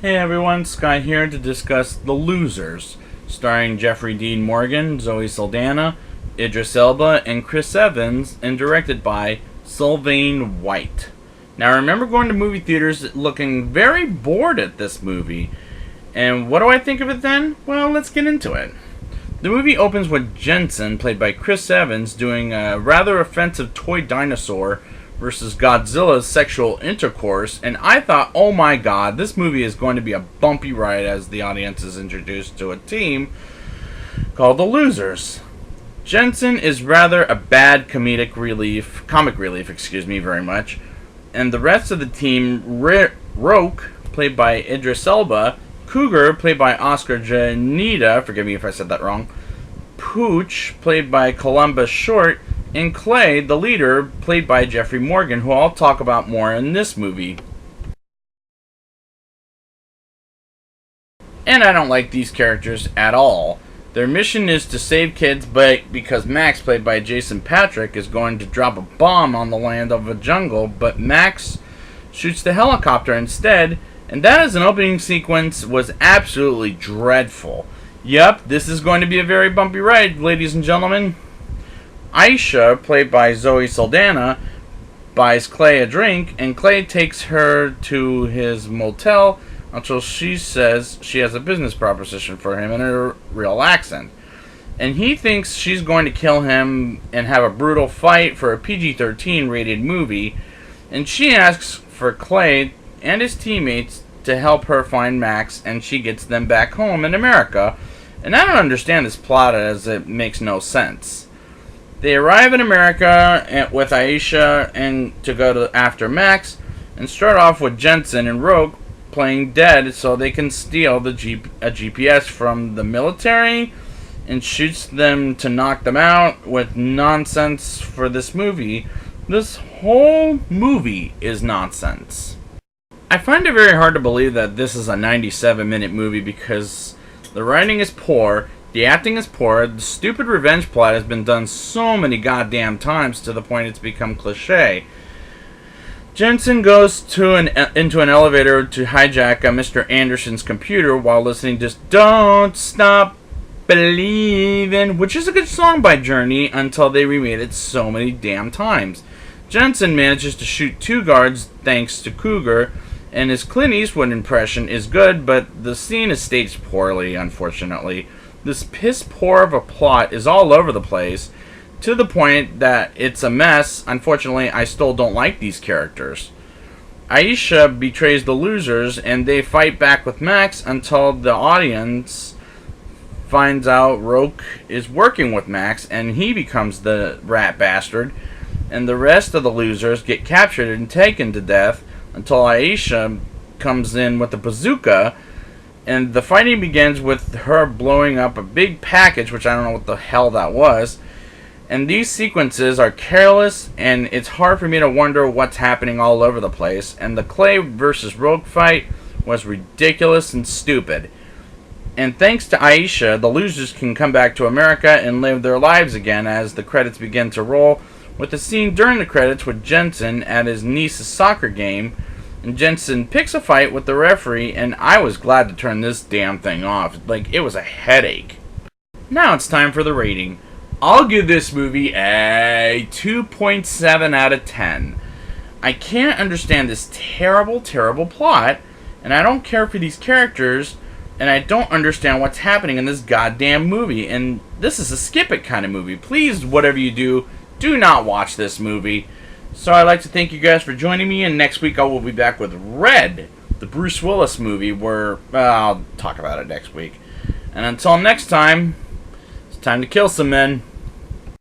Hey everyone, Sky here to discuss The Losers, starring Jeffrey Dean Morgan, Zoe Saldana, Idris Elba, and Chris Evans, and directed by Sylvain White. Now I remember going to movie theaters looking very bored at this movie, and what do I think of it then? Well, let's get into it. The movie opens with Jensen, played by Chris Evans, doing a rather offensive toy dinosaur versus Godzilla's sexual intercourse, and I thought, oh my god, this movie is going to be a bumpy ride as the audience is introduced to a team called the Losers. Jensen is rather a bad comic relief, very much, and the rest of the team, Roke, played by Idris Elba, Cougar, played by Oscar Janita, forgive me if I said that wrong, Pooch, played by Columbus Short, and Clay, the leader, played by Jeffrey Morgan, who I'll talk about more in this movie. And I don't like these characters at all. Their mission is to save kids, but because Max, played by Jason Patric, is going to drop a bomb on the land of a jungle, but Max shoots the helicopter instead, and that as an opening sequence was absolutely dreadful. Yup, this is going to be a very bumpy ride, ladies and gentlemen. Aisha, played by Zoe Saldana, buys Clay a drink, and Clay takes her to his motel until she says she has a business proposition for him in a real accent. And he thinks she's going to kill him and have a brutal fight for a PG-13 rated movie, and she asks for Clay and his teammates to help her find Max, and she gets them back home in America. And I don't understand this plot as it makes no sense. They arrive in America with Aisha and to go after Max, and start off with Jensen and Rogue playing dead so they can steal a GPS from the military, and shoots them to knock them out with nonsense for this movie. This whole movie is nonsense. I find it very hard to believe that this is a 97-minute movie because the writing is poor, the acting is poor, the stupid revenge plot has been done so many goddamn times to the point it's become cliche. Jensen goes into an elevator to hijack Mr. Anderson's computer while listening to Don't Stop Believin', which is a good song by Journey until they remade it so many damn times. Jensen manages to shoot two guards thanks to Cougar, and his Clint Eastwood impression is good, but the scene is staged poorly, unfortunately. This piss poor of a plot is all over the place, to the point that it's a mess. Unfortunately, I still don't like these characters. Aisha betrays the Losers, and they fight back with Max until the audience finds out Roke is working with Max, and he becomes the rat bastard, and the rest of the Losers get captured and taken to death, until Aisha comes in with a bazooka, and the fighting begins with her blowing up a big package, which I don't know what the hell that was. And these sequences are careless, and it's hard for me to wonder what's happening all over the place. And the Clay versus Rogue fight was ridiculous and stupid. And thanks to Aisha, the Losers can come back to America and live their lives again as the credits begin to roll, with a scene during the credits with Jensen at his niece's soccer game, and Jensen picks a fight with the referee, and I was glad to turn this damn thing off. Like, it was a headache. Now it's time for the rating. I'll give this movie a 2.7 out of 10. I can't understand this terrible, terrible plot, and I don't care for these characters, and I don't understand what's happening in this goddamn movie, and this is a skip it kind of movie. Please, whatever you do not watch this movie. So I'd like to thank you guys for joining me, and next week I will be back with Red, the Bruce Willis movie, where I'll talk about it next week. And until next time, it's time to kill some men.